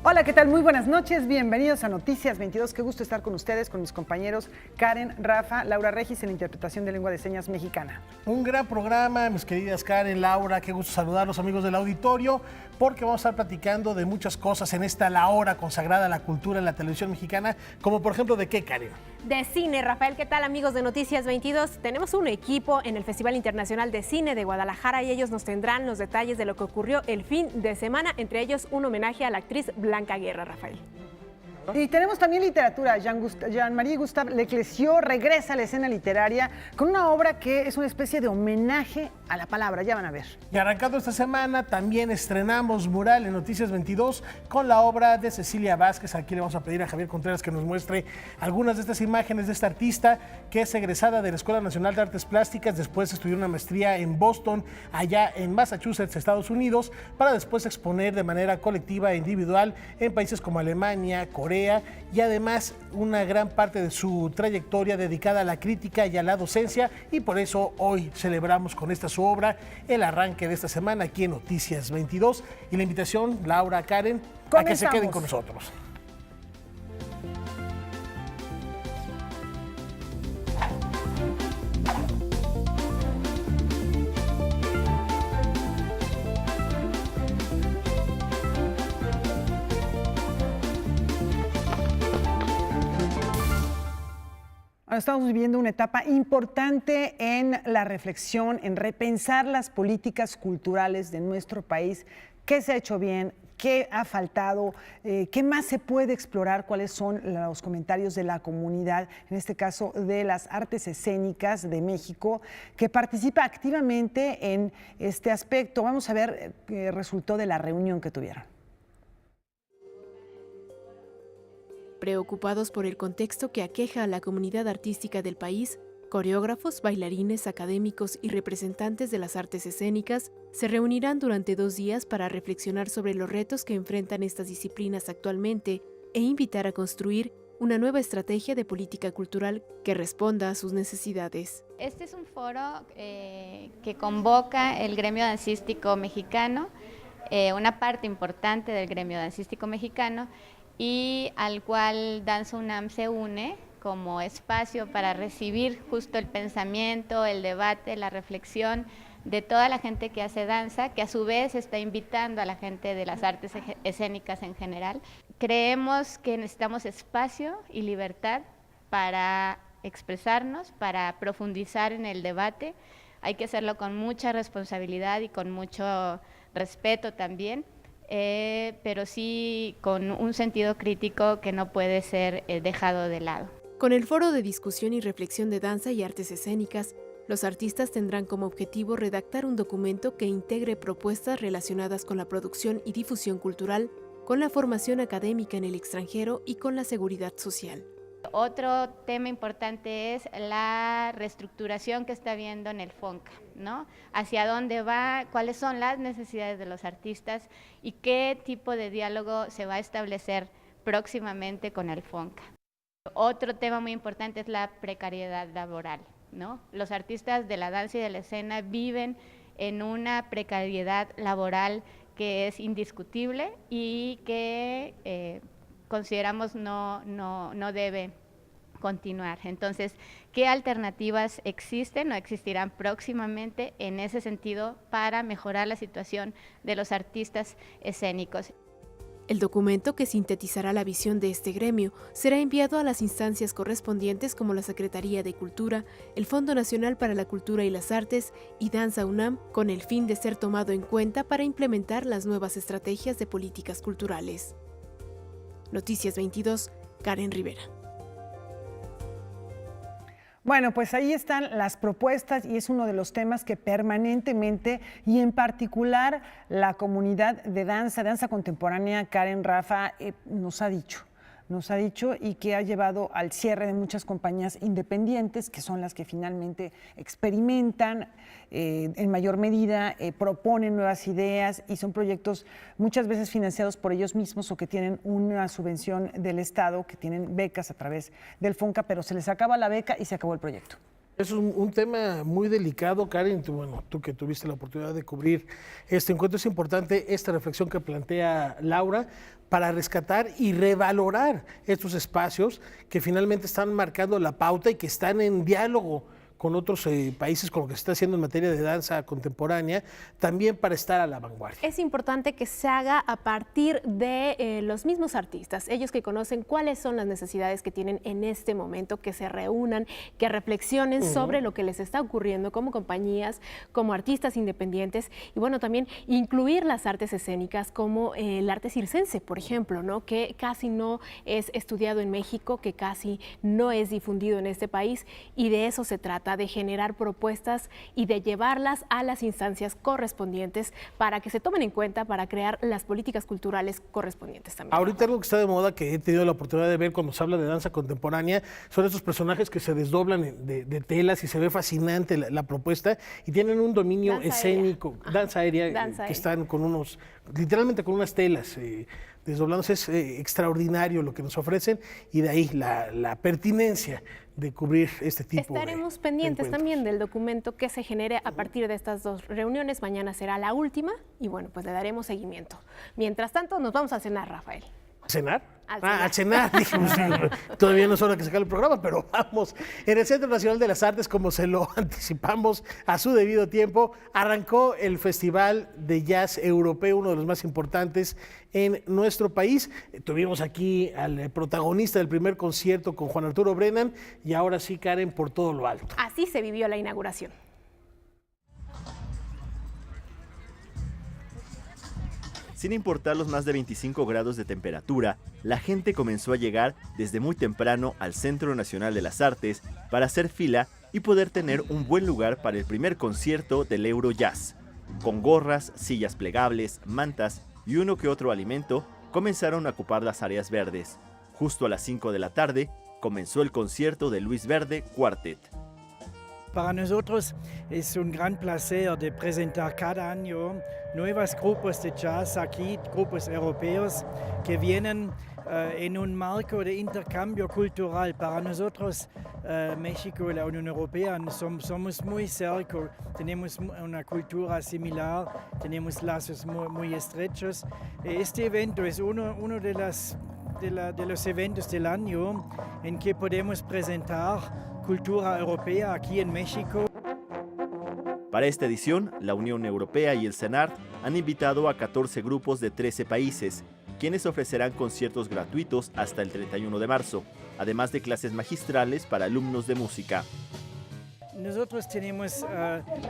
Hola, ¿qué tal? Muy buenas noches, bienvenidos a Noticias 22. Qué gusto estar con ustedes, con mis compañeros Karen, Rafa, Laura Regis en la interpretación de lengua de señas mexicana. Un gran programa, mis queridas Karen, Laura, qué gusto saludar a los amigos del auditorio, porque vamos a estar platicando de muchas cosas en esta La Hora consagrada a la cultura en la televisión mexicana, como por ejemplo, ¿de qué, Karen? De cine. Rafael, ¿qué tal, amigos de Noticias 22? Tenemos un equipo en el Festival Internacional de Cine de Guadalajara y ellos nos tendrán los detalles de lo que ocurrió el fin de semana, entre ellos un homenaje a la actriz Blanca Guerra, Rafael. Y tenemos también literatura. Jean-Marie Gustave Leclésio regresa a la escena literaria con una obra que es una especie de homenaje a la palabra, ya van a ver. Y arrancando esta semana, también estrenamos mural en Noticias 22 con la obra de Cecilia Vázquez. Aquí le vamos a pedir a Javier Contreras que nos muestre algunas de estas imágenes de esta artista que es egresada de la Escuela Nacional de Artes Plásticas, después estudió una maestría en Boston, allá en Massachusetts, Estados Unidos, para después exponer de manera colectiva e individual en países como Alemania, Corea, y además una gran parte de su trayectoria dedicada a la crítica y a la docencia, y por eso hoy celebramos con esta su obra el arranque de esta semana aquí en Noticias 22, y la invitación, Laura, Karen, a que se queden con nosotros. Estamos viviendo una etapa importante en la reflexión, en repensar las políticas culturales de nuestro país. ¿Qué se ha hecho bien? ¿Qué ha faltado? ¿Qué más se puede explorar? ¿Cuáles son los comentarios de la comunidad, en este caso de las artes escénicas de México, que participa activamente en este aspecto? Vamos a ver qué resultó de la reunión que tuvieron. Preocupados por el contexto que aqueja a la comunidad artística del país, coreógrafos, bailarines, académicos y representantes de las artes escénicas se reunirán durante 2 días para reflexionar sobre los retos que enfrentan estas disciplinas actualmente e invitar a construir una nueva estrategia de política cultural que responda a sus necesidades. Este es un foro que convoca el gremio dancístico mexicano, una parte importante del gremio dancístico mexicano, y al cual Danza UNAM se une como espacio para recibir justo el pensamiento, el debate, la reflexión de toda la gente que hace danza, que a su vez está invitando a la gente de las artes escénicas en general. Creemos que necesitamos espacio y libertad para expresarnos, para profundizar en el debate. Hay que hacerlo con mucha responsabilidad y con mucho respeto también. Pero sí con un sentido crítico que no puede ser dejado de lado. Con el foro de discusión y reflexión de danza y artes escénicas, los artistas tendrán como objetivo redactar un documento que integre propuestas relacionadas con la producción y difusión cultural, con la formación académica en el extranjero y con la seguridad social. Otro tema importante es la reestructuración que está habiendo en el FONCA, ¿no? Hacia dónde va, cuáles son las necesidades de los artistas y qué tipo de diálogo se va a establecer próximamente con el FONCA. Otro tema muy importante es la precariedad laboral, ¿no? Los artistas de la danza y de la escena viven en una precariedad laboral que es indiscutible y que consideramos no debe continuar. Entonces, ¿qué alternativas existen o existirán próximamente en ese sentido para mejorar la situación de los artistas escénicos? El documento, que sintetizará la visión de este gremio, será enviado a las instancias correspondientes como la Secretaría de Cultura, el Fondo Nacional para la Cultura y las Artes y Danza UNAM, con el fin de ser tomado en cuenta para implementar las nuevas estrategias de políticas culturales. Noticias 22, Karen Rivera. Bueno, pues ahí están las propuestas y es uno de los temas que permanentemente y en particular la comunidad de danza contemporánea, Karen, Rafa, nos ha dicho y que ha llevado al cierre de muchas compañías independientes, que son las que finalmente experimentan en mayor medida, proponen nuevas ideas y son proyectos muchas veces financiados por ellos mismos o que tienen una subvención del Estado, que tienen becas a través del FONCA, pero se les acaba la beca y se acabó el proyecto. Es un tema muy delicado, Karen. Tú que tuviste la oportunidad de cubrir este encuentro, es importante esta reflexión que plantea Laura para rescatar y revalorar estos espacios que finalmente están marcando la pauta y que están en diálogo con otros países, con lo que se está haciendo en materia de danza contemporánea, también para estar a la vanguardia. Es importante que se haga a partir de los mismos artistas, ellos que conocen cuáles son las necesidades que tienen en este momento, que se reúnan, que reflexionen sobre lo que les está ocurriendo como compañías, como artistas independientes, y bueno, también incluir las artes escénicas como el arte circense, por ejemplo, ¿no? Que casi no es estudiado en México, que casi no es difundido en este país, y de eso se trata, de generar propuestas y de llevarlas a las instancias correspondientes para que se tomen en cuenta, para crear las políticas culturales correspondientes también. Ahorita algo que está de moda, que he tenido la oportunidad de ver cuando se habla de danza contemporánea, son estos personajes que se desdoblan de telas y se ve fascinante la propuesta y tienen un dominio Danza escénico, aérea. danza aérea, Danza que aérea. están con literalmente con unas telas desdoblándose. Es extraordinario lo que nos ofrecen y de ahí la pertinencia de cubrir este tipo Estaremos de pendientes encuentros. también del documento que se genere a partir de estas dos reuniones. Mañana será la última y bueno, pues le daremos seguimiento. Mientras tanto, nos vamos a cenar, Rafael. ¿Cenar? A cenar. Dijimos, sí, todavía no es hora que se acabe el programa, pero vamos. En el Centro Nacional de las Artes, como se lo anticipamos a su debido tiempo, arrancó el Festival de Jazz Europeo, uno de los más importantes en nuestro país. Tuvimos aquí al protagonista del primer concierto con Juan Arturo Brennan y ahora sí, Karen, por todo lo alto. Así se vivió la inauguración. Sin importar los más de 25 grados de temperatura, la gente comenzó a llegar desde muy temprano al Centro Nacional de las Artes para hacer fila y poder tener un buen lugar para el primer concierto del Eurojazz. Con gorras, sillas plegables, mantas y uno que otro alimento, comenzaron a ocupar las áreas verdes. Justo a las 5 de la tarde, comenzó el concierto de Luis Verde Quartet. Para nosotros es un gran placer de presentar cada año nuevos grupos de jazz aquí, grupos europeos que vienen en un marco de intercambio cultural. Para nosotros, México y la Unión Europea somos muy cerca, tenemos una cultura similar, tenemos lazos muy estrechos. Este evento es uno de los eventos del año en que podemos presentar cultura europea aquí en México. Para esta edición, la Unión Europea y el CENART han invitado a 14 grupos de 13 países, quienes ofrecerán conciertos gratuitos hasta el 31 de marzo, además de clases magistrales para alumnos de música. Nosotros tenemos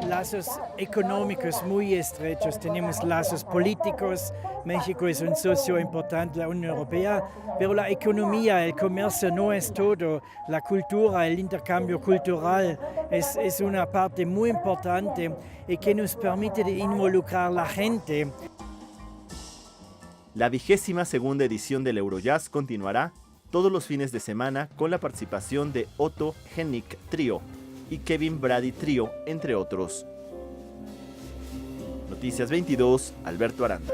lazos económicos muy estrechos, tenemos lazos políticos. México es un socio importante de la Unión Europea, pero la economía, el comercio no es todo. La cultura, el intercambio cultural es una parte muy importante y que nos permite de involucrar a la gente. La 22ª edición del Eurojazz continuará todos los fines de semana con la participación de Otto Hennig Trio y Kevin Brady Trio, entre otros. Noticias 22, Alberto Aranda.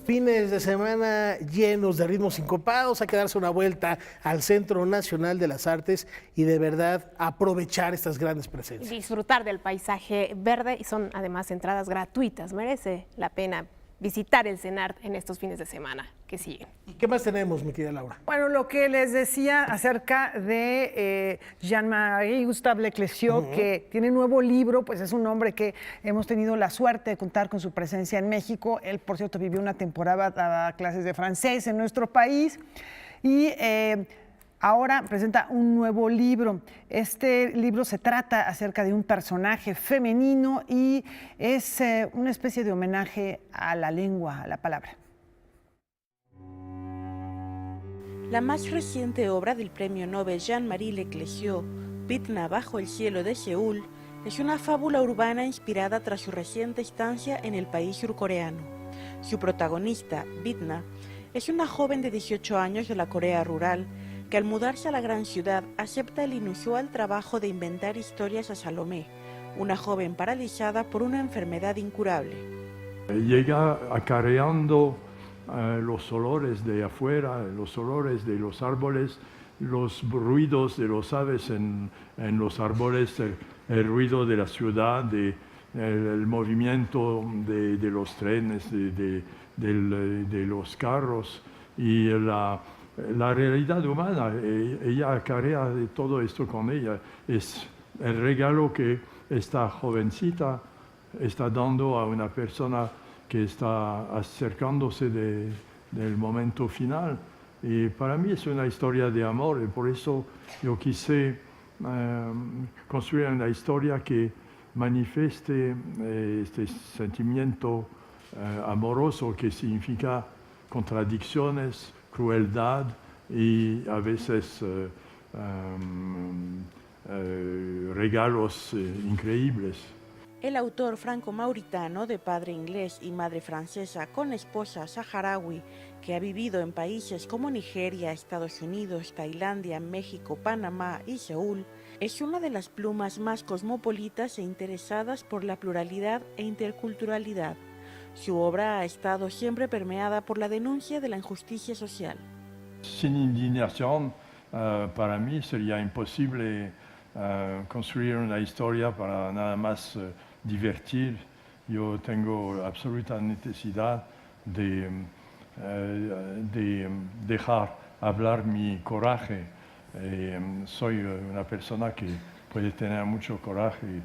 Fines de semana llenos de ritmos sincopados, hay que darse una vuelta al Centro Nacional de las Artes y de verdad aprovechar estas grandes presencias. Disfrutar del paisaje verde y son además entradas gratuitas. Merece la pena visitar el CENART en estos fines de semana que siguen. ¿Y qué más tenemos, mi querida Laura? Bueno, lo que les decía acerca de Jean-Marie Gustave Leclésio, que tiene un nuevo libro, pues es un hombre que hemos tenido la suerte de contar con su presencia en México. Él, por cierto, vivió una temporada, daba clases de francés en nuestro país y ahora presenta un nuevo libro. Este libro se trata acerca de un personaje femenino y es una especie de homenaje a la lengua, a la palabra. La más reciente obra del premio Nobel Jean-Marie Leclésio, Vidna bajo el cielo de Seúl, es una fábula urbana inspirada tras su reciente estancia en el país surcoreano. Su protagonista, Vidna, es una joven de 18 años de la Corea rural que al mudarse a la gran ciudad acepta el inusual trabajo de inventar historias a Salomé, una joven paralizada por una enfermedad incurable. Llega acarreando los olores de afuera, los olores de los árboles los ruidos de los aves en los árboles, el ruido de la ciudad, el movimiento de los trenes, de los carros y la realidad humana. Ella acarrea de todo esto con ella. Es el regalo que esta jovencita está dando a una persona que está acercándose del momento final. Y para mí es una historia de amor y por eso yo quise construir una historia que manifieste este sentimiento amoroso que significa contradicciones, crueldad y a veces regalos increíbles. El autor franco-mauritano, de padre inglés y madre francesa, con esposa saharaui, que ha vivido en países como Nigeria, Estados Unidos, Tailandia, México, Panamá y Seúl, es una de las plumas más cosmopolitas e interesadas por la pluralidad e interculturalidad. Su obra ha estado siempre permeada por la denuncia de la injusticia social. Sin indignación, para mí sería imposible construir una historia para nada más divertir. Yo tengo absoluta necesidad de dejar hablar mi coraje. Soy una persona que puede tener mucho coraje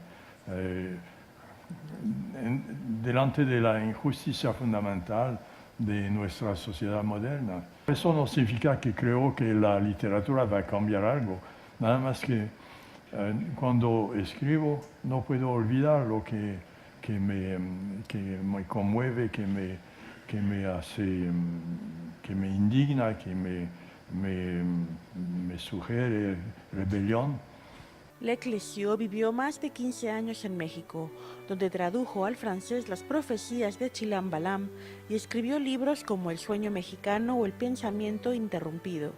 delante de la injusticia fundamental de nuestra sociedad moderna. Eso no significa que creo que la literatura va a cambiar algo, nada más que cuando escribo no puedo olvidar lo que me conmueve, que me hace, que me indigna, que me sugiere rebelión. Leclésio vivió más de 15 años en México, donde tradujo al francés las profecías de Chilam Balam y escribió libros como El sueño mexicano o El pensamiento interrumpido.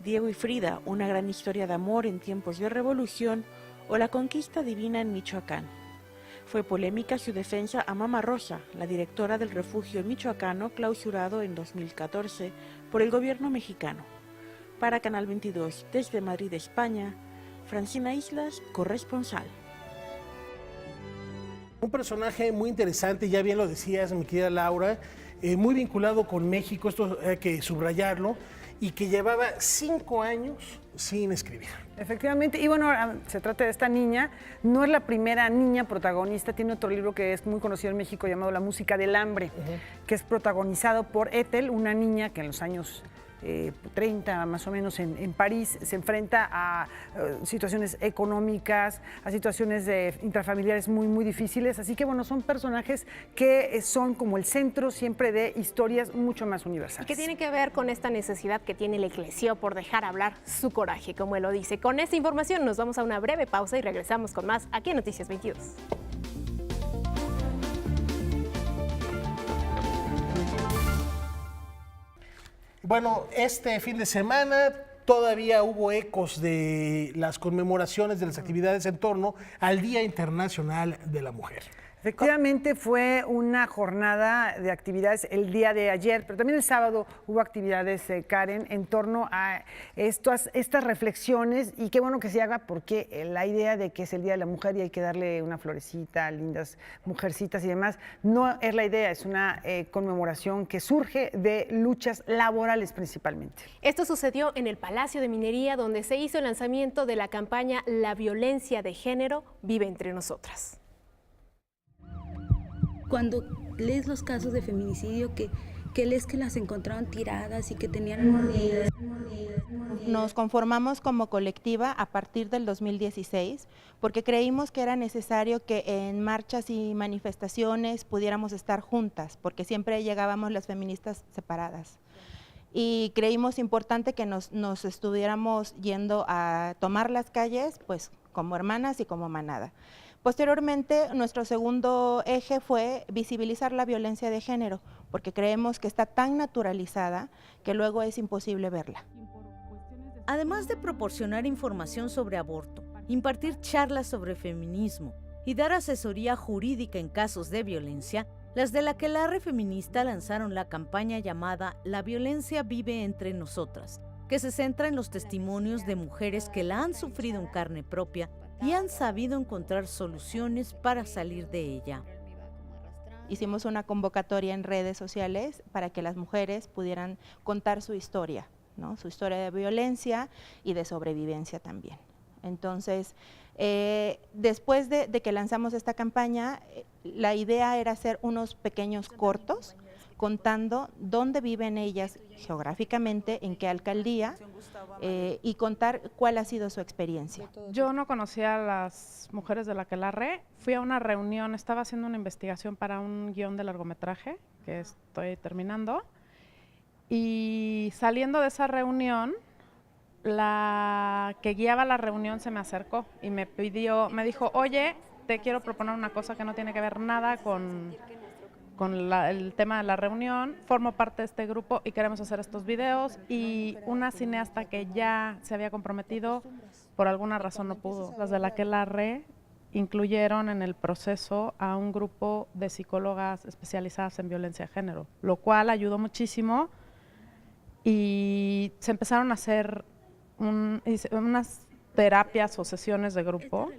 Diego y Frida, una gran historia de amor en tiempos de revolución, o La conquista divina en Michoacán. Fue polémica su defensa a Mama Rosa, la directora del refugio michoacano clausurado en 2014 por el gobierno mexicano. Para Canal 22, desde Madrid, España, Francina Islas, corresponsal. Un personaje muy interesante, ya bien lo decías, mi querida Laura, muy vinculado con México, esto hay que subrayarlo, y que llevaba 5 años sin escribir. Efectivamente, y bueno, se trata de esta niña, no es la primera niña protagonista, tiene otro libro que es muy conocido en México llamado La música del hambre, que es protagonizado por Ethel, una niña que en los años 30 más o menos en París se enfrenta a situaciones económicas, a situaciones intrafamiliares muy difíciles, así que bueno, son personajes que son como el centro siempre de historias mucho más universales. Y que tiene que ver con esta necesidad que tiene Leclésio por dejar hablar su coraje, como él lo dice. Con esta información nos vamos a una breve pausa y regresamos con más aquí en Noticias 22. Bueno, este fin de semana todavía hubo ecos de las conmemoraciones de las actividades en torno al Día Internacional de la Mujer. Efectivamente fue una jornada de actividades el día de ayer, pero también el sábado hubo actividades, Karen, en torno a estas reflexiones, y qué bueno que se haga porque la idea de que es el Día de la Mujer y hay que darle una florecita, lindas mujercitas y demás, no es la idea, es una conmemoración que surge de luchas laborales principalmente. Esto sucedió en el Palacio de Minería, donde se hizo el lanzamiento de la campaña La violencia de género vive entre nosotras. Cuando lees los casos de feminicidio, que lees que las encontraron tiradas y que tenían mordidas. Nos conformamos como colectiva a partir del 2016 porque creímos que era necesario que en marchas y manifestaciones pudiéramos estar juntas, porque siempre llegábamos las feministas separadas. Y creímos importante que nos estuviéramos yendo a tomar las calles, pues como hermanas y como manada. Posteriormente, nuestro segundo eje fue visibilizar la violencia de género, porque creemos que está tan naturalizada que luego es imposible verla. Además de proporcionar información sobre aborto, impartir charlas sobre feminismo y dar asesoría jurídica en casos de violencia, las de la Aquelarre Feminista lanzaron la campaña llamada La violencia vive entre nosotras, que se centra en los testimonios de mujeres que la han sufrido en carne propia y han sabido encontrar soluciones para salir de ella. Hicimos una convocatoria en redes sociales para que las mujeres pudieran contar su historia, ¿no? Su historia de violencia y de sobrevivencia también. Entonces, después de que lanzamos esta campaña, la idea era hacer unos pequeños cortos contando dónde viven ellas geográficamente, en qué alcaldía, y contar cuál ha sido su experiencia. Yo no conocía a las mujeres de la Aquelarre, fui a una reunión, estaba haciendo una investigación para un guión de largometraje que estoy terminando, y saliendo de esa reunión, la que guiaba la reunión se me acercó y me dijo, oye, te quiero proponer una cosa que no tiene que ver nada con el tema de la reunión, formo parte de este grupo y queremos hacer estos videos, y una cineasta que ya se había comprometido, por alguna razón no pudo. Las de la Aquelarre incluyeron en el proceso a un grupo de psicólogas especializadas en violencia de género, lo cual ayudó muchísimo, y se empezaron a hacer unas terapias o sesiones de grupo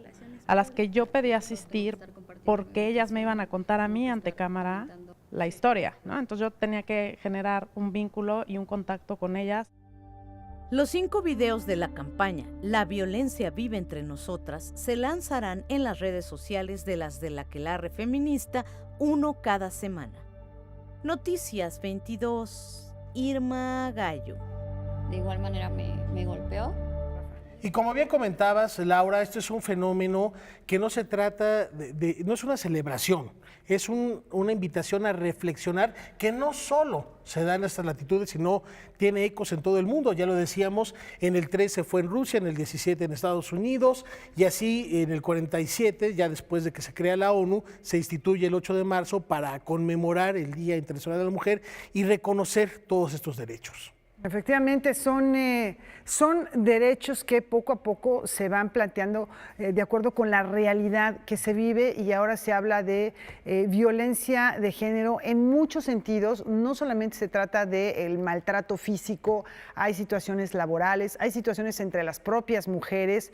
a las que yo pedí asistir porque ellas me iban a contar a mí ante cámara la historia, ¿no? Entonces yo tenía que generar un vínculo y un contacto con ellas. Los 5 videos de la campaña La violencia vive entre nosotras se lanzarán en las redes sociales de las de la Aquelarre Feminista, uno cada semana. Noticias 22, Irma Gallo. De igual manera me golpeó. Y como bien comentabas, Laura, este es un fenómeno que no se trata no es una celebración, es una invitación a reflexionar que no solo se da en estas latitudes, sino tiene ecos en todo el mundo. Ya lo decíamos, en el 13 fue en Rusia, en el 17 en Estados Unidos, y así en el 47, ya después de que se crea la ONU, se instituye el 8 de marzo para conmemorar el Día Internacional de la Mujer y reconocer todos estos derechos. Efectivamente, son derechos que poco a poco se van planteando de acuerdo con la realidad que se vive, y ahora se habla de violencia de género en muchos sentidos. No solamente se trata del maltrato físico, hay situaciones laborales, hay situaciones entre las propias mujeres.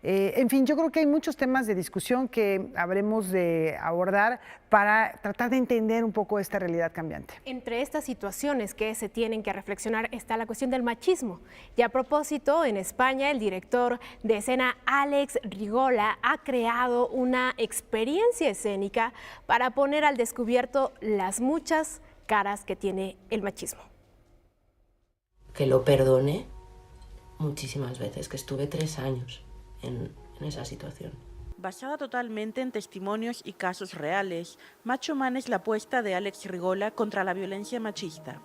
En fin, yo creo que hay muchos temas de discusión que habremos de abordar para tratar de entender un poco esta realidad cambiante. Entre estas situaciones que se tienen que reflexionar está la cuestión del machismo. Y a propósito, en España, el director de escena Alex Rigola ha creado una experiencia escénica para poner al descubierto las muchas caras que tiene el machismo. Que lo perdone muchísimas veces, que estuve 3 años en esa situación. Basada totalmente en testimonios y casos reales, Macho Man es la apuesta de Alex Rigola contra la violencia machista.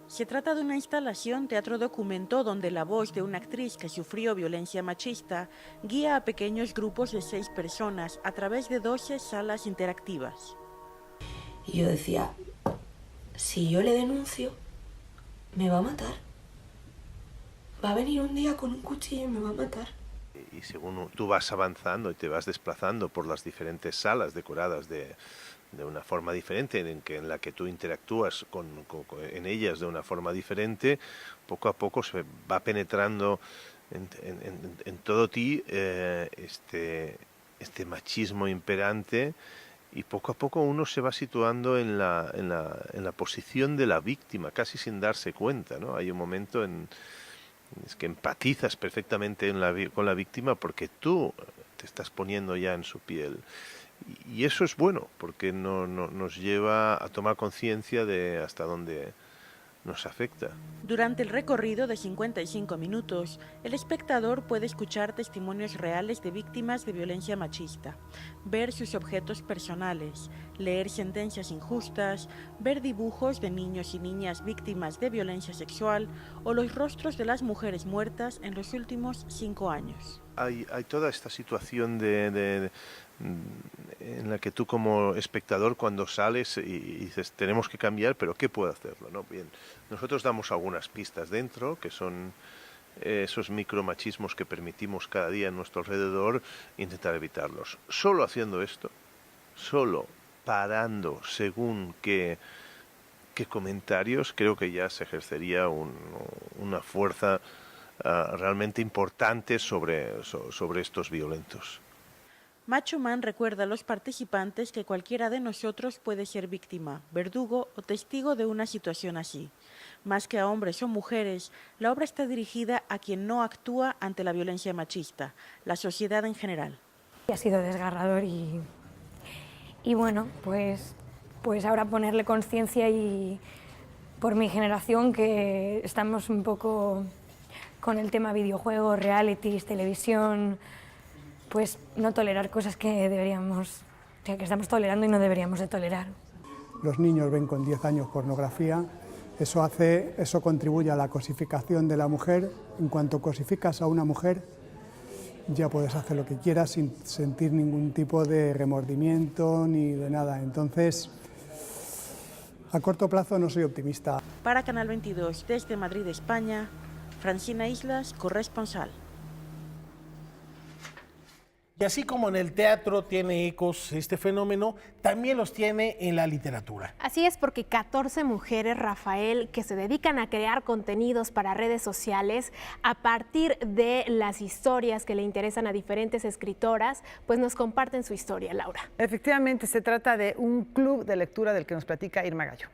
Se trata de una instalación teatro documento donde la voz de una actriz que sufrió violencia machista guía a pequeños grupos de 6 personas a través de 12 salas interactivas. Y yo decía, si yo le denuncio, me va a matar. Va a venir un día con un cuchillo y me va a matar. Y según tú vas avanzando y te vas desplazando por las diferentes salas decoradas de una forma diferente, en la que tú interactúas en ellas de una forma diferente, poco a poco se va penetrando en todo ti este machismo imperante, y poco a poco uno se va situando en la posición de la víctima, casi sin darse cuenta, ¿no? Hay un momento es que empatizas perfectamente con la víctima porque tú te estás poniendo ya en su piel. Y eso es bueno, porque nos lleva a tomar conciencia de hasta dónde nos afecta. Durante el recorrido de 55 minutos, el espectador puede escuchar testimonios reales de víctimas de violencia machista, ver sus objetos personales, leer sentencias injustas, ver dibujos de niños y niñas víctimas de violencia sexual o los rostros de las mujeres muertas en los últimos 5 años. Hay toda esta situación en la que tú como espectador, cuando sales y dices tenemos que cambiar, pero ¿qué puedo hacerlo? ¿No? Bien, nosotros damos algunas pistas dentro, que son esos micromachismos que permitimos cada día en nuestro alrededor, intentar evitarlos. Solo haciendo esto, solo parando según qué comentarios, creo que ya se ejercería una fuerza realmente importantes sobre estos violentos. Macho Man recuerda a los participantes que cualquiera de nosotros puede ser víctima, verdugo o testigo de una situación así. Más que a hombres o mujeres, la obra está dirigida a quien no actúa ante la violencia machista, la sociedad en general. Ha sido desgarrador y bueno, pues ahora ponerle conciencia y por mi generación que estamos un poco con el tema videojuegos, realities, televisión, pues no tolerar cosas que deberíamos, o sea, que estamos tolerando y no deberíamos de tolerar. Los niños ven con 10 años pornografía, eso contribuye a la cosificación de la mujer. En cuanto cosificas a una mujer, ya puedes hacer lo que quieras sin sentir ningún tipo de remordimiento ni de nada. Entonces, a corto plazo no soy optimista. Para Canal 22, desde Madrid, España, Francina Islas, corresponsal. Y así como en el teatro tiene ecos este fenómeno, también los tiene en la literatura. Así es, porque 14 mujeres, Rafael, que se dedican a crear contenidos para redes sociales a partir de las historias que le interesan a diferentes escritoras, pues nos comparten su historia, Laura. Efectivamente, se trata de un club de lectura del que nos platica Irma Gallo.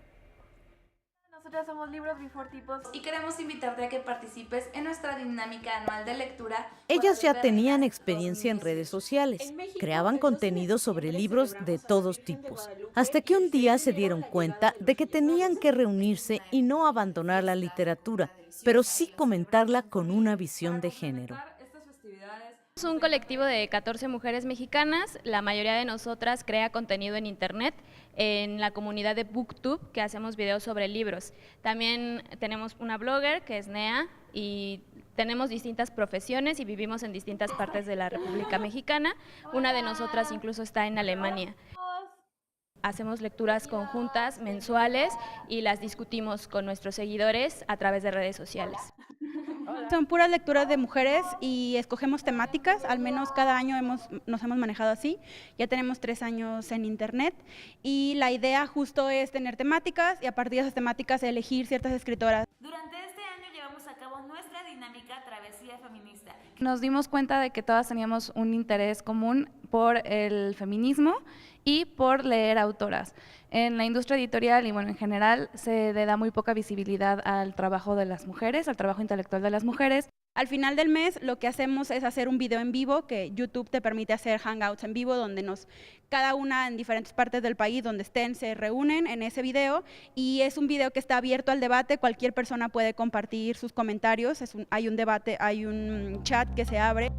Nosotras somos Libros Before Tipos y queremos invitarte a que participes en nuestra dinámica anual de lectura. Ellas ya tenían experiencia en redes sociales, creaban contenidos sobre libros de todos tipos, hasta que un día se dieron cuenta de que tenían que reunirse y no abandonar la literatura, pero sí comentarla con una visión de género. Es un colectivo de 14 mujeres mexicanas, la mayoría de nosotras crea contenido en internet, en la comunidad de BookTube, que hacemos videos sobre libros. También tenemos una blogger que es Nea y tenemos distintas profesiones y vivimos en distintas partes de la República Mexicana. Una de nosotras incluso está en Alemania. Hacemos lecturas conjuntas mensuales y las discutimos con nuestros seguidores a través de redes sociales. Son puras lecturas de mujeres y escogemos temáticas, al menos cada año nos hemos manejado así. Ya tenemos 3 años en internet y la idea justo es tener temáticas y a partir de esas temáticas elegir ciertas escritoras. Durante este año llevamos a cabo nuestra dinámica Travesía Feminista. Nos dimos cuenta de que todas teníamos un interés común por el feminismo y por leer autoras. En la industria editorial y bueno, en general se le da muy poca visibilidad al trabajo de las mujeres, al trabajo intelectual de las mujeres. Al final del mes lo que hacemos es hacer un video en vivo, que YouTube te permite hacer hangouts en vivo, donde cada una en diferentes partes del país donde estén se reúnen en ese video, y es un video que está abierto al debate, cualquier persona puede compartir sus comentarios, hay un debate, hay un chat que se abre.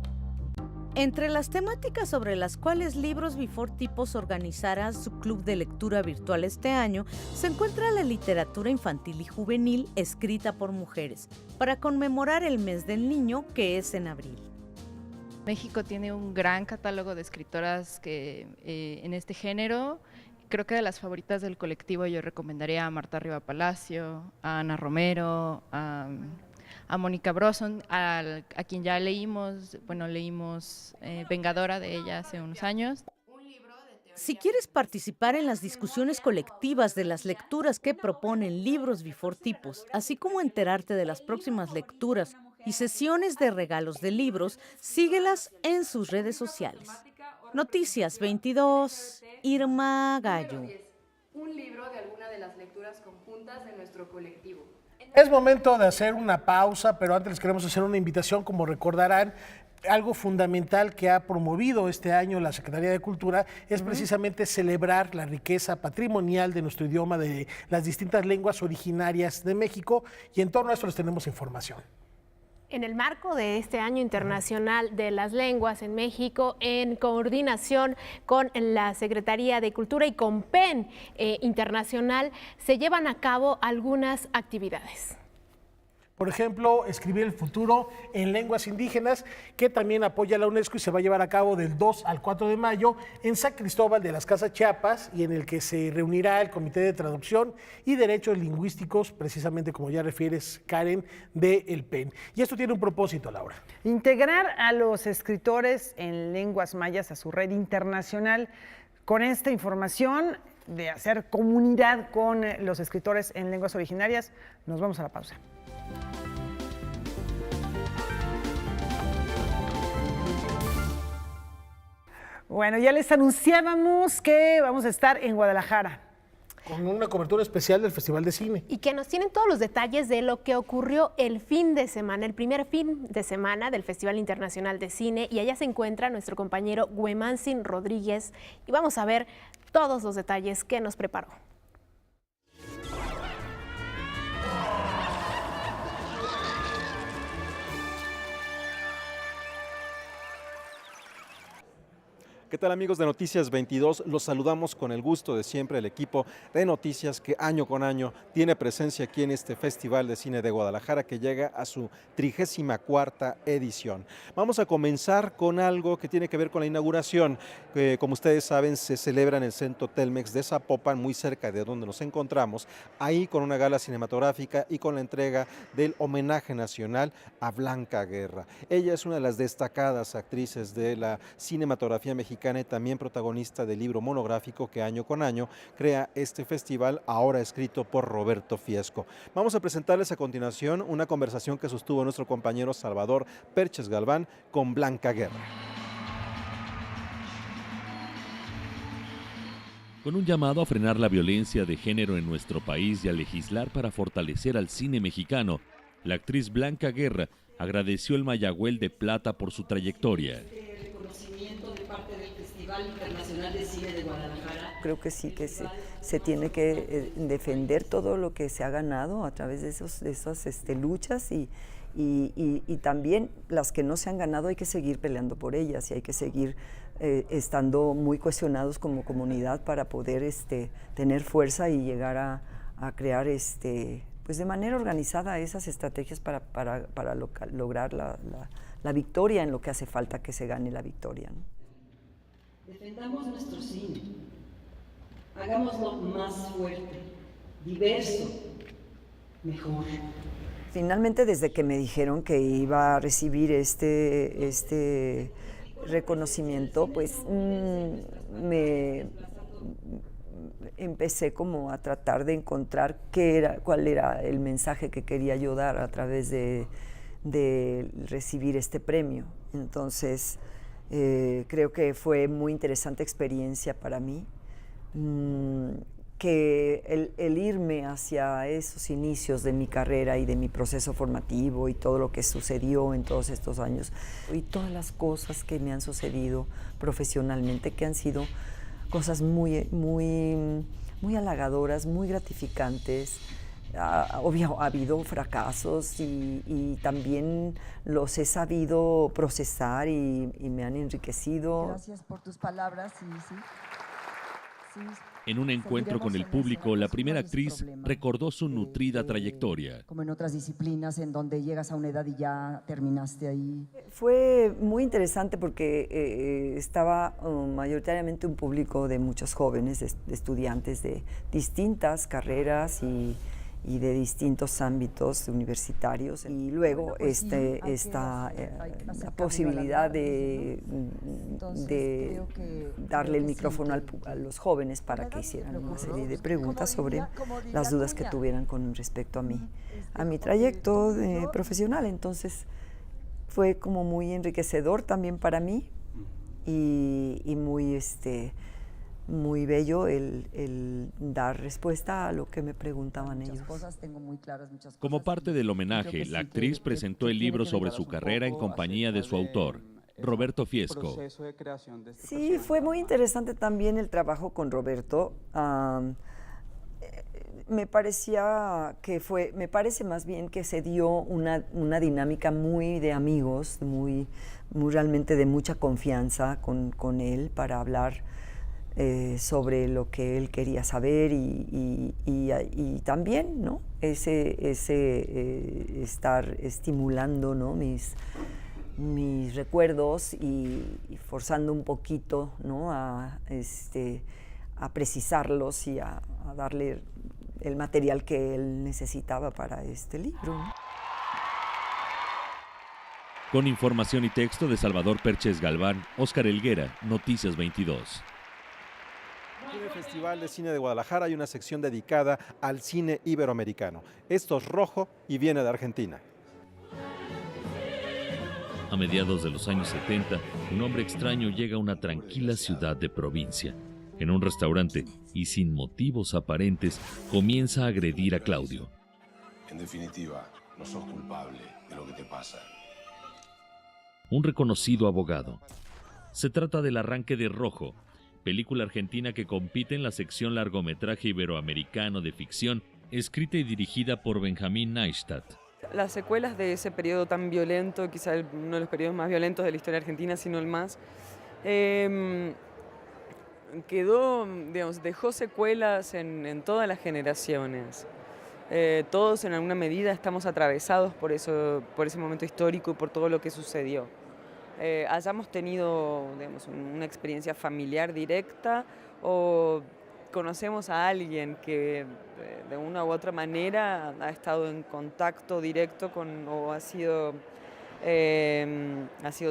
Entre las temáticas sobre las cuales Libros Before Tipos organizará su club de lectura virtual este año, se encuentra la literatura infantil y juvenil escrita por mujeres, para conmemorar el mes del niño, que es en abril. México tiene un gran catálogo de escritoras que en este género. Creo que de las favoritas del colectivo yo recomendaría a Marta Riva Palacio, a Ana Romero, a Mónica Brosson, a quien ya leímos Vengadora de ella hace unos años. Si quieres participar en las discusiones colectivas de las lecturas que proponen Libros Before Tipos, así como enterarte de las próximas lecturas y sesiones de regalos de libros, síguelas en sus redes sociales. Noticias 22, Irma Gallo. Un libro de alguna de las lecturas conjuntas de nuestro colectivo. Es momento de hacer una pausa, pero antes les queremos hacer una invitación. Como recordarán, algo fundamental que ha promovido este año la Secretaría de Cultura es precisamente celebrar la riqueza patrimonial de nuestro idioma, de las distintas lenguas originarias de México, y en torno a esto les tenemos información. En el marco de este Año Internacional de las Lenguas en México, en coordinación con la Secretaría de Cultura y con PEN Internacional, se llevan a cabo algunas actividades. Por ejemplo, Escribir el futuro en lenguas indígenas, que también apoya la UNESCO y se va a llevar a cabo del 2 al 4 de mayo en San Cristóbal de las Casas Chiapas, y en el que se reunirá el Comité de Traducción y Derechos Lingüísticos, precisamente como ya refieres, Karen, del PEN. Y esto tiene un propósito, Laura. Integrar a los escritores en lenguas mayas a su red internacional. Con esta información de hacer comunidad con los escritores en lenguas originarias, nos vamos a la pausa. Bueno, ya les anunciábamos que vamos a estar en Guadalajara. Con una cobertura especial del Festival de Cine. Y que nos tienen todos los detalles de lo que ocurrió el fin de semana, el primer fin de semana del Festival Internacional de Cine. Y allá se encuentra nuestro compañero Güemansin Rodríguez. Y vamos a ver todos los detalles que nos preparó. ¿Qué tal, amigos de Noticias 22? Los saludamos con el gusto de siempre el equipo de Noticias que año con año tiene presencia aquí en este Festival de Cine de Guadalajara que llega a su 34ª edición. Vamos a comenzar con algo que tiene que ver con la inauguración. Como ustedes saben, se celebra en el Centro Telmex de Zapopan, muy cerca de donde nos encontramos, ahí con una gala cinematográfica y con la entrega del homenaje nacional a Blanca Guerra. Ella es una de las destacadas actrices de la cinematografía mexicana y también protagonista del libro monográfico que año con año crea este festival, ahora escrito por Roberto Fiesco. Vamos a presentarles a continuación una conversación que sostuvo nuestro compañero Salvador Perches Galván con Blanca Guerra. Con un llamado a frenar la violencia de género en nuestro país y a legislar para fortalecer al cine mexicano, la actriz Blanca Guerra agradeció el Mayagüel de Plata por su trayectoria. Internacional de Cine de Guadalajara. Creo que sí, que se tiene que defender todo lo que se ha ganado a través de esas luchas y también las que no se han ganado hay que seguir peleando por ellas y hay que seguir estando muy cohesionados como comunidad para poder tener fuerza y llegar a crear pues de manera organizada esas estrategias para lograr la victoria en lo que hace falta que se gane la victoria, ¿no? Defendamos nuestro cine, hagámoslo más fuerte, diverso, mejor. Finalmente, desde que me dijeron que iba a recibir este reconocimiento, pues me empecé como a tratar de encontrar cuál era el mensaje que quería yo dar a través de recibir este premio. Entonces, creo que fue muy interesante experiencia para mí, que el irme hacia esos inicios de mi carrera y de mi proceso formativo y todo lo que sucedió en todos estos años y todas las cosas que me han sucedido profesionalmente, que han sido cosas muy halagadoras, muy gratificantes. Obvio, ha habido fracasos y también los he sabido procesar y me han enriquecido. Gracias por tus palabras. Sí. En un encuentro con el público, la primera actriz recordó su nutrida trayectoria. Como en otras disciplinas en donde llegas a una edad y ya terminaste ahí. Fue muy interesante porque estaba mayoritariamente un público de muchos jóvenes, de estudiantes de distintas carreras y de distintos ámbitos universitarios, y luego esta posibilidad de darle el micrófono a los jóvenes para que hicieran una serie de preguntas sobre las dudas que tuvieran con respecto a mi trayecto profesional. Entonces fue como muy enriquecedor también para mí y muy bello el dar respuesta a lo que me preguntaban ellos. Como parte del homenaje, la actriz presentó el libro sobre su carrera en compañía de su autor, Roberto Fiesco. Sí, fue muy interesante también el trabajo con Roberto. Me parece más bien que se dio una dinámica muy de amigos, muy realmente de mucha confianza con él para hablar sobre lo que él quería saber y también, ¿no? ese estar estimulando, ¿no? mis recuerdos y forzando un poquito, ¿no? a precisarlos y a darle el material que él necesitaba para este libro, ¿no? Con información y texto de Salvador Perches Galván, Óscar Helguera, Noticias 22. En el Festival de Cine de Guadalajara hay una sección dedicada al cine iberoamericano. Esto es rojo y viene de Argentina. A mediados de los años 70, un hombre extraño llega a una tranquila ciudad de provincia. En un restaurante, y sin motivos aparentes, comienza a agredir a Claudio. En definitiva, no sos culpable de lo que te pasa. Un reconocido abogado. Se trata del Arranque de Rojo, película argentina que compite en la sección largometraje iberoamericano de ficción, escrita y dirigida por Benjamín Neistat. Las secuelas de ese periodo tan violento, quizá uno de los periodos más violentos de la historia argentina, sino el más, dejó secuelas en todas las generaciones. Todos en alguna medida estamos atravesados por ese momento histórico y por todo lo que sucedió. Hayamos tenido una experiencia familiar directa o conocemos a alguien que de una u otra manera ha estado en contacto directo o ha sido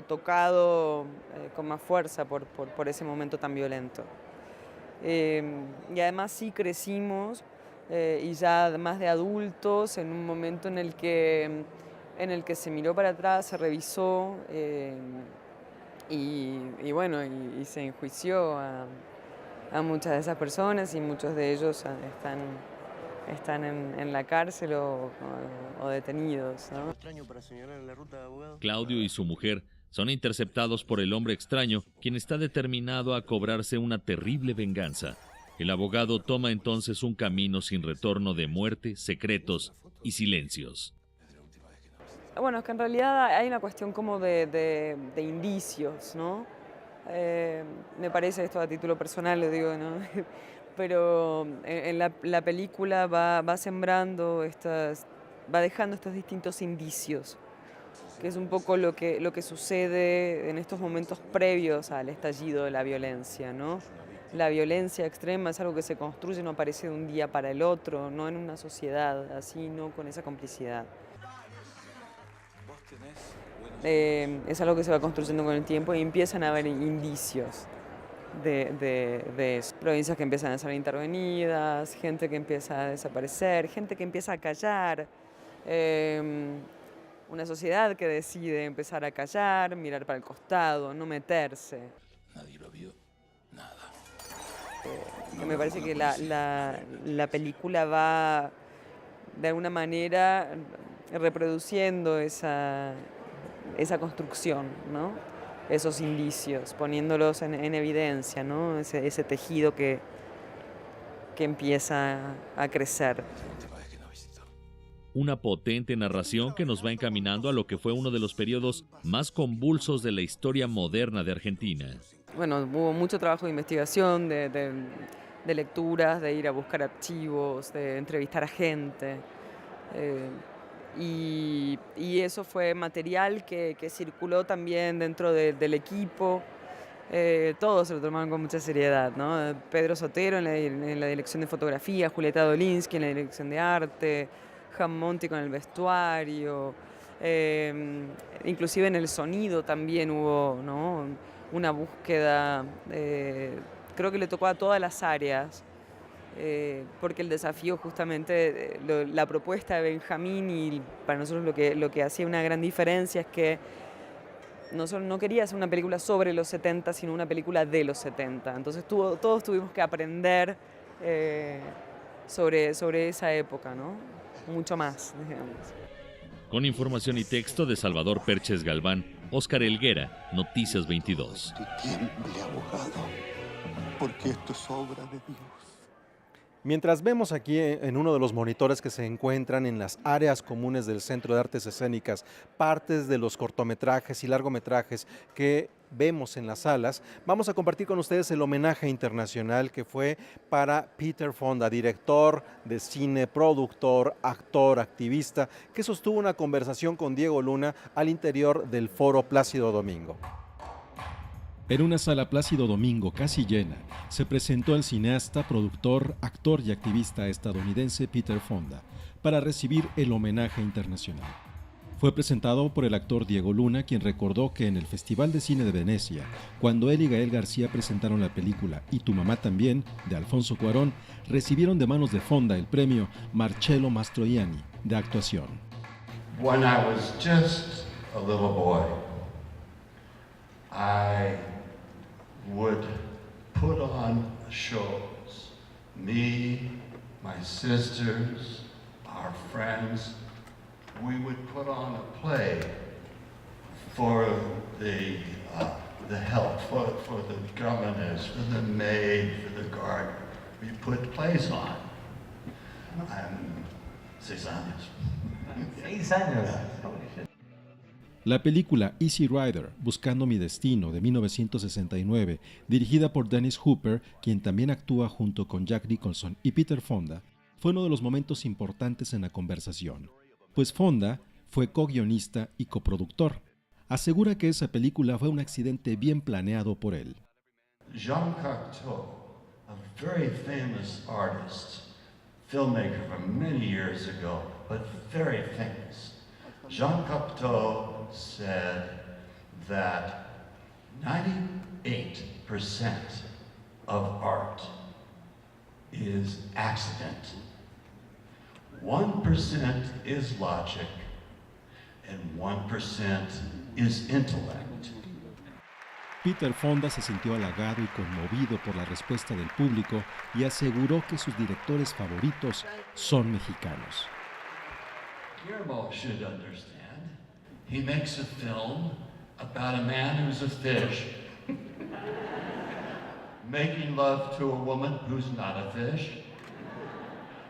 tocado con más fuerza por ese momento tan violento. Y además sí crecimos y ya más de adultos en un momento en el que se miró para atrás, se revisó y se enjuició a muchas de esas personas y muchos de ellos están en la cárcel o detenidos, ¿no? Claudio y su mujer son interceptados por el hombre extraño, quien está determinado a cobrarse una terrible venganza. El abogado toma entonces un camino sin retorno de muerte, secretos y silencios. Bueno, es que en realidad hay una cuestión como de indicios, ¿no? Me parece esto a título personal, lo digo, ¿no? Pero en la película va sembrando va dejando estos distintos indicios, que es un poco lo que sucede en estos momentos previos al estallido de la violencia, ¿no? La violencia extrema es algo que se construye, no aparece de un día para el otro, no en una sociedad así, no con esa complicidad. Es algo que se va construyendo con el tiempo y empiezan a haber indicios de eso. Provincias que empiezan a ser intervenidas, gente que empieza a desaparecer, gente que empieza a callar, una sociedad que decide empezar a callar, mirar para el costado, no meterse. Nadie lo vio, nada. Me parece que la película va de alguna manera reproduciendo esa construcción, ¿no? Esos indicios, poniéndolos en evidencia, ¿no? Ese tejido que empieza a crecer. Una potente narración que nos va encaminando a lo que fue uno de los periodos más convulsos de la historia moderna de Argentina. Bueno, hubo mucho trabajo de investigación, de lecturas, de ir a buscar archivos, de entrevistar a gente. Y eso fue material que circuló también dentro del equipo. Todos se lo tomaron con mucha seriedad, ¿no? Pedro Sotero en la dirección de fotografía, Julieta Dolinsky en la dirección de arte, Han Monti con el vestuario, inclusive en el sonido también hubo, ¿no? Una búsqueda, creo que le tocó a todas las áreas. Porque el desafío justamente, la propuesta de Benjamín y para nosotros lo que hacía una gran diferencia es que no quería hacer una película sobre los 70, sino una película de los 70. Entonces todos tuvimos que aprender sobre esa época, ¿no? Mucho más, digamos. Con información y texto de Salvador Perches Galván, Óscar Helguera, Noticias 22. Tiemble, abogado, porque esto es obra de Dios. Mientras vemos aquí en uno de los monitores que se encuentran en las áreas comunes del Centro de Artes Escénicas, partes de los cortometrajes y largometrajes que vemos en las salas, vamos a compartir con ustedes el homenaje internacional que fue para Peter Fonda, director de cine, productor, actor, activista, que sostuvo una conversación con Diego Luna al interior del Foro Plácido Domingo. En una sala Plácido Domingo casi llena, se presentó el cineasta, productor, actor y activista estadounidense Peter Fonda para recibir el homenaje internacional. Fue presentado por el actor Diego Luna, quien recordó que en el Festival de Cine de Venecia, cuando él y Gael García presentaron la película Y tu mamá también, de Alfonso Cuarón, recibieron de manos de Fonda el premio Marcello Mastroianni de actuación. When I was just a little boy, I would put on shows. Me, my sisters, our friends, we would put on a play for the help, for the governors, for the maid, for the guard. We put plays on. I'm 6 años. 6 años. La película Easy Rider, Buscando mi destino, de 1969, dirigida por Dennis Hopper, quien también actúa junto con Jack Nicholson y Peter Fonda, fue uno de los momentos importantes en la conversación, pues Fonda fue co-guionista y coproductor. Asegura que esa película fue un accidente bien planeado por él. Jean Cocteau, a very famous artist, filmmaker from many years ago, but very famous. Jean Cocteau said that 98% of art is accident. 1% is logic, and 1% is intellect. Peter Fonda se sintió halagado y conmovido por la respuesta del público y aseguró que sus directores favoritos son mexicanos. Guillermo should understand. He makes a film about a man who's a fish, making love to a woman who's not a fish,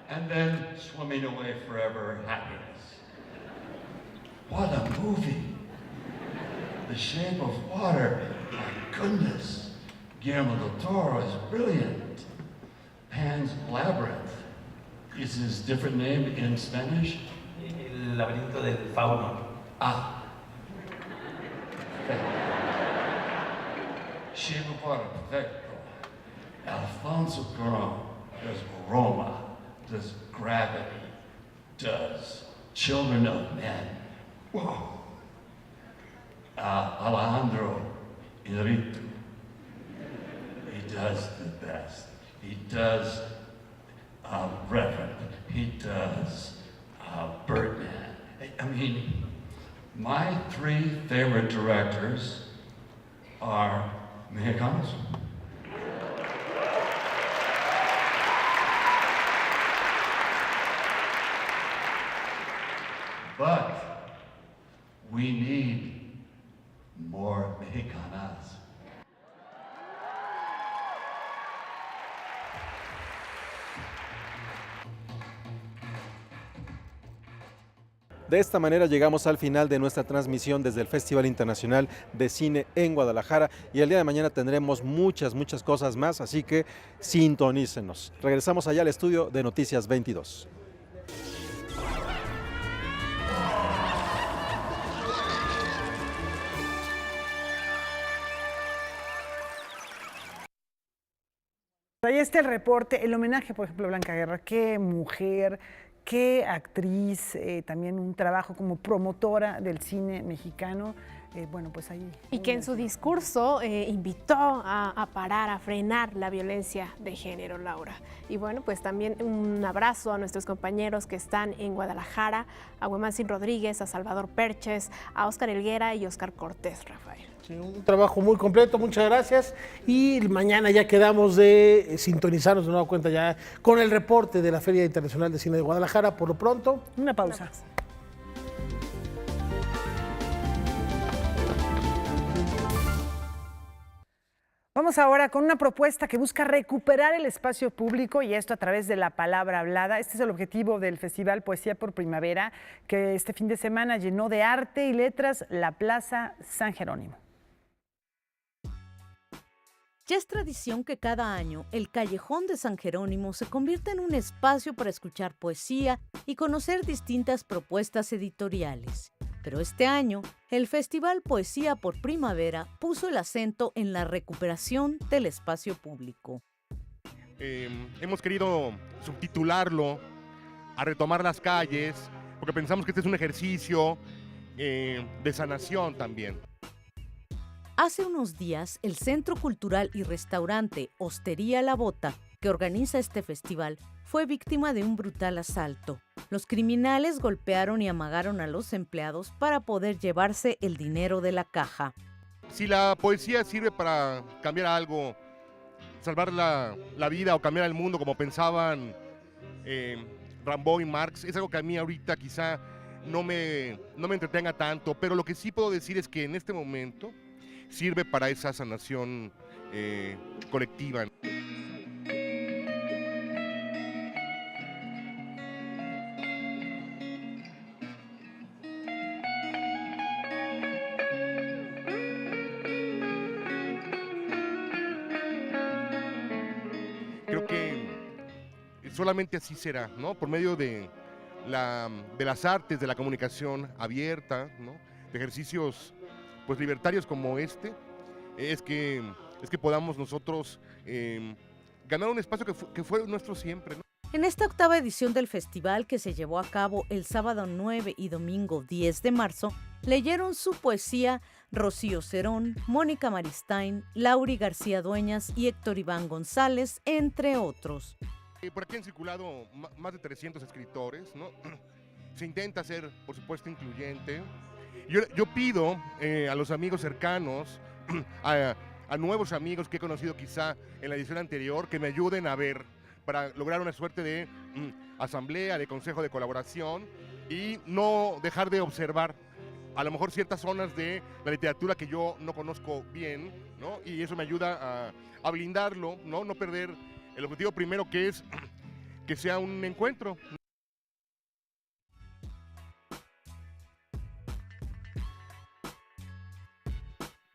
and then swimming away forever in happiness. What a movie! The Shape of Water, my goodness. Guillermo del Toro is brilliant. Pan's Labyrinth is his different name in Spanish? El laberinto del fauno. Ah. Shape of Water, perfecto. Alfonso Cuarón does Roma, does Gravity, does Children of Men. Whoa. Alejandro Inarritu, he does the best. He does Reverend, he does Birdman. I mean, my 3 favorite directors are Mexicanos. But we need more Mexicanas. De esta manera llegamos al final de nuestra transmisión desde el Festival Internacional de Cine en Guadalajara y el día de mañana tendremos muchas cosas más, así que sintonícenos. Regresamos allá al estudio de Noticias 22. Ahí está el reporte, el homenaje, por ejemplo, a Blanca Guerra. Qué mujer, qué actriz, también un trabajo como promotora del cine mexicano. Bueno, pues ahí. Y que en su discurso invitó a parar, a frenar la violencia de género, Laura. Y bueno, pues también un abrazo a nuestros compañeros que están en Guadalajara, a Huemansin Rodríguez, a Salvador Perches, a Óscar Helguera y Óscar Cortés, Rafael. Sí, un trabajo muy completo, muchas gracias. Y mañana ya quedamos de sintonizarnos de nueva cuenta ya con el reporte de la Feria Internacional de Cine de Guadalajara. Por lo pronto, una pausa. Vamos ahora con una propuesta que busca recuperar el espacio público y esto a través de la palabra hablada. Este es el objetivo del Festival Poesía por Primavera, que este fin de semana llenó de arte y letras la Plaza San Jerónimo. Ya es tradición que cada año el Callejón de San Jerónimo se convierta en un espacio para escuchar poesía y conocer distintas propuestas editoriales. Pero este año, el Festival Poesía por Primavera puso el acento en la recuperación del espacio público. Hemos querido subtitularlo a retomar las calles, porque pensamos que este es un ejercicio de sanación también. Hace unos días, el Centro Cultural y Restaurante Hostería La Bota, que organiza este festival, fue víctima de un brutal asalto. Los criminales golpearon y amagaron a los empleados para poder llevarse el dinero de la caja. si la poesía sirve para cambiar algo, salvar la vida o cambiar el mundo como pensaban Rimbaud y Marx, es algo que a mí ahorita quizá no me entretenga tanto, pero lo que sí puedo decir es que en este momento sirve para esa sanación colectiva. Creo que solamente así será, ¿no? Por medio de las artes, de la comunicación abierta, ¿no? De ejercicios pues libertarios como este, es que podamos nosotros ganar un espacio que fue nuestro siempre, ¿no? En esta octava edición del festival, que se llevó a cabo el sábado 9 y domingo 10 de marzo, leyeron su poesía Rocío Cerón, Mónica Maristain, Lauri García Dueñas y Héctor Iván González, entre otros. Por aquí han circulado más de 300 escritores, ¿no? Se intenta ser, por supuesto, incluyente. Yo pido a los amigos cercanos, a nuevos amigos que he conocido quizá en la edición anterior, que me ayuden a ver, para lograr una suerte de asamblea, de consejo de colaboración y no dejar de observar a lo mejor ciertas zonas de la literatura que yo no conozco bien, ¿no? Y eso me ayuda a blindarlo, ¿no? No perder el objetivo primero, que es que sea un encuentro.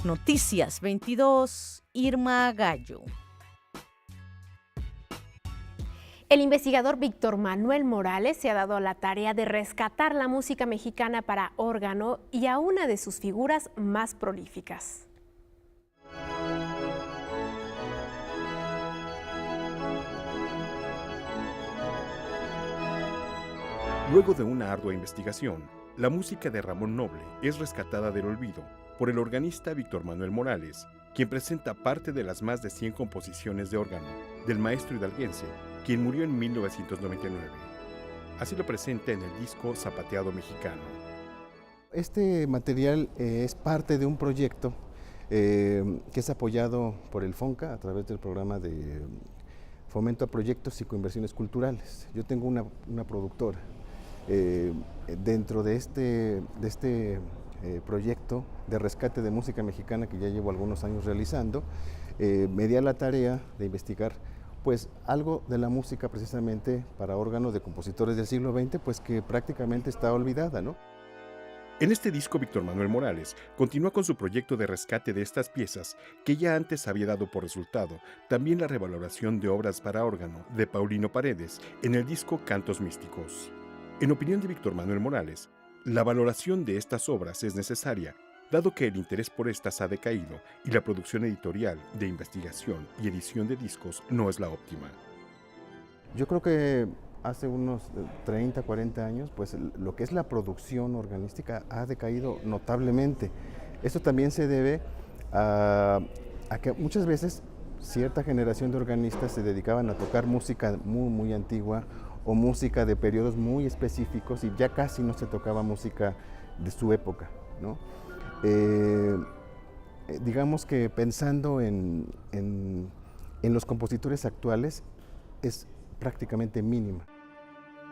Noticias 22, Irma Gallo. El investigador Víctor Manuel Morales se ha dado la tarea de rescatar la música mexicana para órgano y a una de sus figuras más prolíficas. Luego de una ardua investigación, la música de Ramón Noble es rescatada del olvido por el organista Víctor Manuel Morales, quien presenta parte de las más de 100 composiciones de órgano del maestro hidalguense, quien murió en 1999. Así lo presenta en el disco Zapateado Mexicano. Este material es parte de un proyecto que es apoyado por el FONCA a través del programa de fomento a proyectos y psicoinversiones culturales. Yo tengo una productora. Dentro de este proyecto de rescate de música mexicana que ya llevo algunos años realizando, me di a la tarea de investigar pues algo de la música precisamente para órgano de compositores del siglo XX, pues que prácticamente está olvidada, ¿no? En este disco, Víctor Manuel Morales continúa con su proyecto de rescate de estas piezas que ya antes había dado por resultado también la revaloración de obras para órgano de Paulino Paredes en el disco Cantos Místicos. En opinión de Víctor Manuel Morales, la valoración de estas obras es necesaria, dado que el interés por estas ha decaído y la producción editorial de investigación y edición de discos no es la óptima. Yo creo que hace unos 30, 40 años, pues lo que es la producción organística ha decaído notablemente. Esto también se debe a que muchas veces cierta generación de organistas se dedicaban a tocar música muy, muy antigua o música de periodos muy específicos y ya casi no se tocaba música de su época, ¿no? Digamos que pensando en los compositores actuales es prácticamente mínima.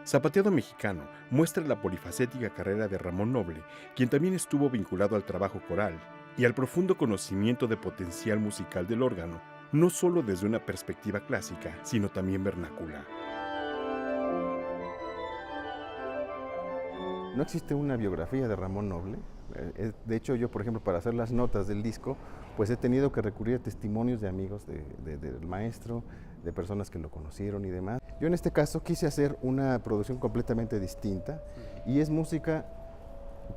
Zapateado Mexicano muestra la polifacética carrera de Ramón Noble, quien también estuvo vinculado al trabajo coral y al profundo conocimiento de potencial musical del órgano, no solo desde una perspectiva clásica, sino también vernácula. No existe una biografía de Ramón Noble. De hecho, yo, por ejemplo, para hacer las notas del disco, pues he tenido que recurrir a testimonios de amigos del maestro, de personas que lo conocieron y demás. Yo en este caso quise hacer una producción completamente distinta y es música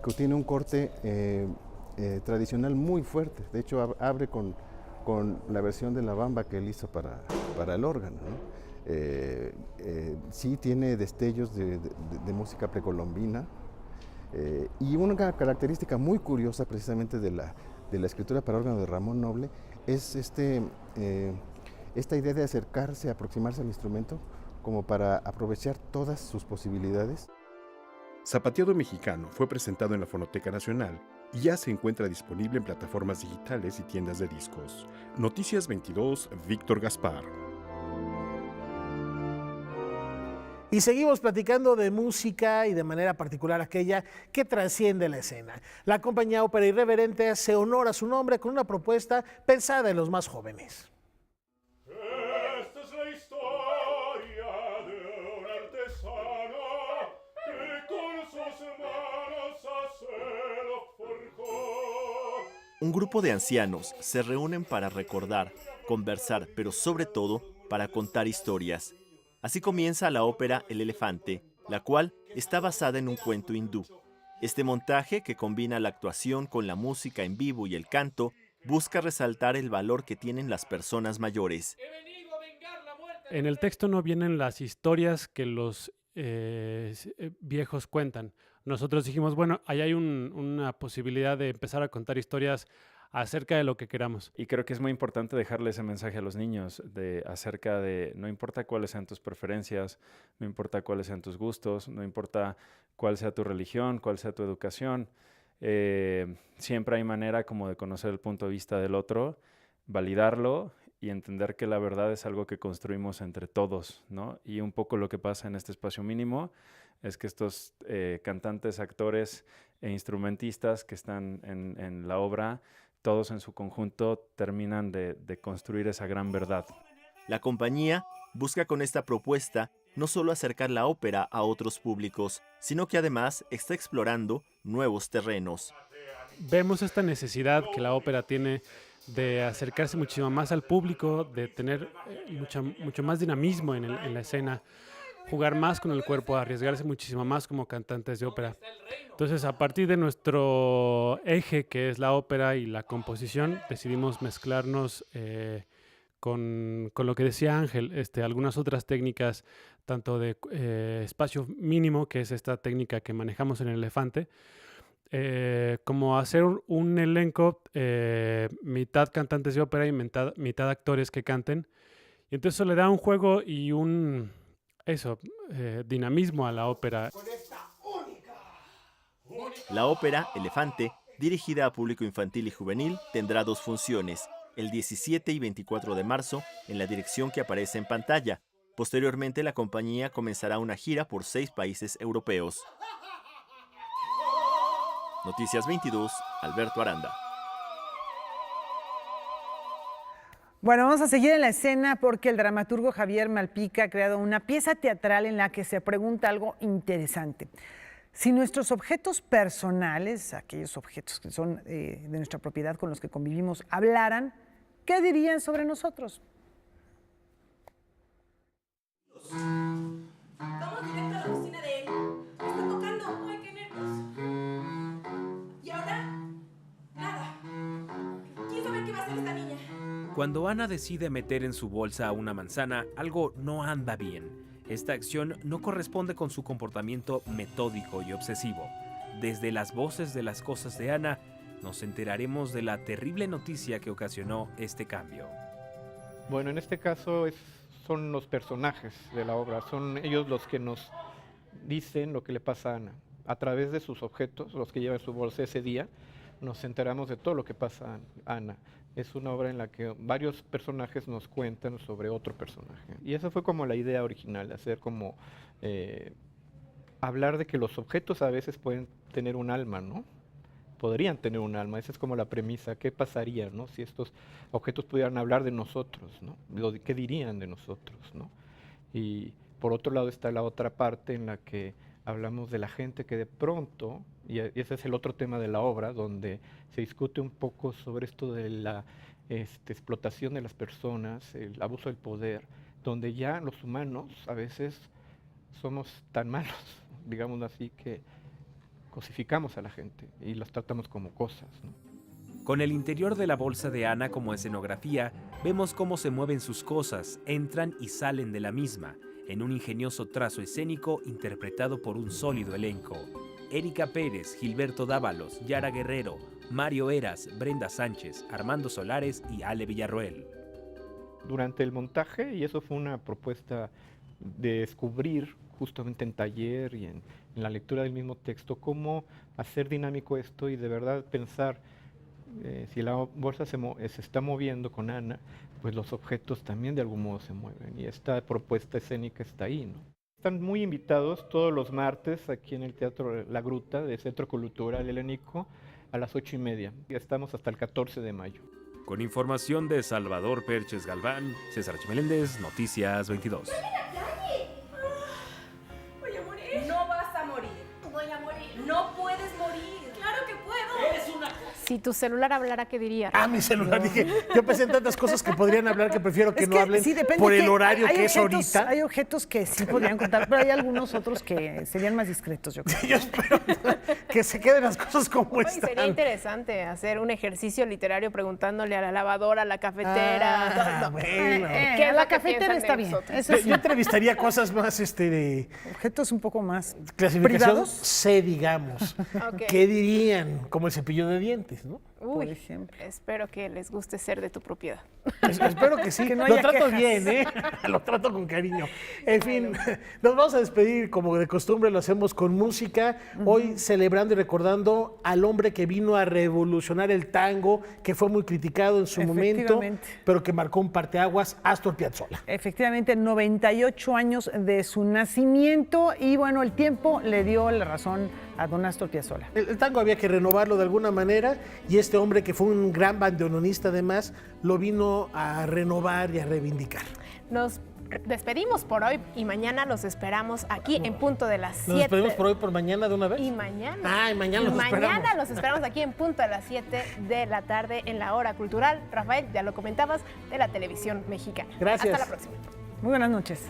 que tiene un corte tradicional muy fuerte. De hecho, abre con la versión de la bamba que él hizo para el órgano, ¿no? Sí tiene destellos de música precolombina. Y una característica muy curiosa precisamente de la escritura para órgano de Ramón Noble es esta idea de acercarse, aproximarse al instrumento como para aprovechar todas sus posibilidades. Zapateado Mexicano fue presentado en la Fonoteca Nacional y ya se encuentra disponible en plataformas digitales y tiendas de discos. Noticias 22, Víctor Gaspar. Y seguimos platicando de música y de manera particular aquella que trasciende la escena. La compañía Ópera Irreverente hace honor a su nombre con una propuesta pensada en los más jóvenes. Esta es la historia de un artesano que con sus manos acero forjó. Un grupo de ancianos se reúnen para recordar, conversar, pero sobre todo para contar historias. Así comienza la ópera El Elefante, la cual está basada en un cuento hindú. Este montaje, que combina la actuación con la música en vivo y el canto, busca resaltar el valor que tienen las personas mayores. En el texto no vienen las historias que los viejos cuentan. Nosotros dijimos, bueno, ahí hay una posibilidad de empezar a contar historias acerca de lo que queramos. Y creo que es muy importante dejarle ese mensaje a los niños acerca de no importa cuáles sean tus preferencias, no importa cuáles sean tus gustos, no importa cuál sea tu religión, cuál sea tu educación, siempre hay manera como de conocer el punto de vista del otro, validarlo y entender que la verdad es algo que construimos entre todos, ¿no? Y un poco lo que pasa en este espacio mínimo es que estos cantantes, actores e instrumentistas que están en la obra, todos en su conjunto terminan de construir esa gran verdad. La compañía busca con esta propuesta no solo acercar la ópera a otros públicos, sino que además está explorando nuevos terrenos. Vemos esta necesidad que la ópera tiene de acercarse muchísimo más al público, de tener mucho más dinamismo en la escena, jugar más con el cuerpo, arriesgarse muchísimo más como cantantes de ópera. Entonces, a partir de nuestro eje, que es la ópera y la composición, decidimos mezclarnos con lo que decía Ángel, algunas otras técnicas, tanto de espacio mínimo, que es esta técnica que manejamos en El Elefante, como hacer un elenco, mitad cantantes de ópera y mitad actores que canten. Y entonces eso le da un juego y dinamismo a la ópera. La ópera Elefante, dirigida a público infantil y juvenil, tendrá 2 funciones, el 17 y 24 de marzo, en la dirección que aparece en pantalla. Posteriormente, la compañía comenzará una gira por 6 países europeos. Noticias 22, Alberto Aranda. Bueno, vamos a seguir en la escena porque el dramaturgo Javier Malpica ha creado una pieza teatral en la que se pregunta algo interesante. Si nuestros objetos personales, aquellos objetos que son de nuestra propiedad con los que convivimos, hablaran, ¿qué dirían sobre nosotros? Vamos directo a la cocina de él. Está tocando. ¡Ay, qué nervios! ¿Y ahora? Nada. ¿Quién sabe qué va a hacer esta niña? Cuando Ana decide meter en su bolsa una manzana, algo no anda bien. Esta acción no corresponde con su comportamiento metódico y obsesivo. Desde las voces de las cosas de Ana, nos enteraremos de la terrible noticia que ocasionó este cambio. Bueno, en este caso son los personajes de la obra, son ellos los que nos dicen lo que le pasa a Ana. A través de sus objetos, los que lleva en su bolsa ese día, nos enteramos de todo lo que pasa a Ana. Es una obra en la que varios personajes nos cuentan sobre otro personaje. Y esa fue como la idea original, hacer como hablar de que los objetos a veces pueden tener un alma, ¿no? Podrían tener un alma, esa es como la premisa. ¿Qué pasaría, no? Si estos objetos pudieran hablar de nosotros, ¿no? ¿Qué dirían de nosotros, no? Y por otro lado está la otra parte en la que hablamos de la gente que de pronto, y ese es el otro tema de la obra, donde se discute un poco sobre esto de la explotación de las personas, el abuso del poder, donde ya los humanos a veces somos tan malos, digamos así, que cosificamos a la gente y los tratamos como cosas, ¿no? Con el interior de la bolsa de Ana como escenografía, vemos cómo se mueven sus cosas, entran y salen de la misma, en un ingenioso trazo escénico interpretado por un sólido elenco. Erika Pérez, Gilberto Dávalos, Yara Guerrero, Mario Eras, Brenda Sánchez, Armando Solares y Ale Villarroel. Durante el montaje, y eso fue una propuesta de descubrir justamente en taller y en la lectura del mismo texto, cómo hacer dinámico esto y de verdad pensar, si la bolsa se está moviendo con Ana, pues los objetos también de algún modo se mueven, y esta propuesta escénica está ahí, ¿no? Están muy invitados todos los martes aquí en el Teatro La Gruta del Centro Cultural Helénico a las 8:30. Y estamos hasta el 14 de mayo. Con información de Salvador Perches Galván, César H. Meléndez, Noticias 22. Voy a morir. No vas a morir. Voy a morir. No puedes morir. Claro que puedo. Eres una... Si tu celular hablara, ¿qué diría? Mi celular, dije, yo pensé en tantas cosas que podrían hablar que prefiero que Es no que hablen sí, depende por el que horario hay que es objetos- ahorita. Hay objetos que sí podrían contar, pero hay algunos otros que serían más discretos, yo creo. Yo espero que se queden las cosas como Ay, están. sería interesante hacer un ejercicio literario preguntándole a la lavadora, a la cafetera. Bueno. ¿Qué es la lo que cafetera piensan de está bien. nosotros? Eso sí. Yo entrevistaría cosas más de Objetos un poco más clasificación privados. C, digamos. Ok. ¿Qué dirían? Como el cepillo de dientes, ¿no? Uy, espero que les guste ser de tu propiedad. Espero que sí. Que no Lo haya trato quejas. bien, ¿eh? Lo trato con cariño. En fin, nos vamos a despedir como de costumbre, lo hacemos con música. Hoy celebrando y recordando al hombre que vino a revolucionar el tango, que fue muy criticado en su momento, Efectivamente. pero que marcó un parteaguas, Astor Piazzolla. Efectivamente, 98 años de su nacimiento y bueno, el tiempo le dio la razón a don Astor Piazzolla. El tango había que renovarlo de alguna manera y este hombre que fue un gran bandoneonista además, lo vino a renovar y a reivindicar. Nos despedimos por hoy y mañana los esperamos aquí en punto de las 7. ¿Nos despedimos por hoy, por mañana de una vez? Y mañana. Ah, y mañana los esperamos. los esperamos aquí en punto de las 7 de la tarde en la hora cultural. Rafael, ya lo comentabas, de la televisión mexicana. Gracias. Hasta la próxima. Muy buenas noches.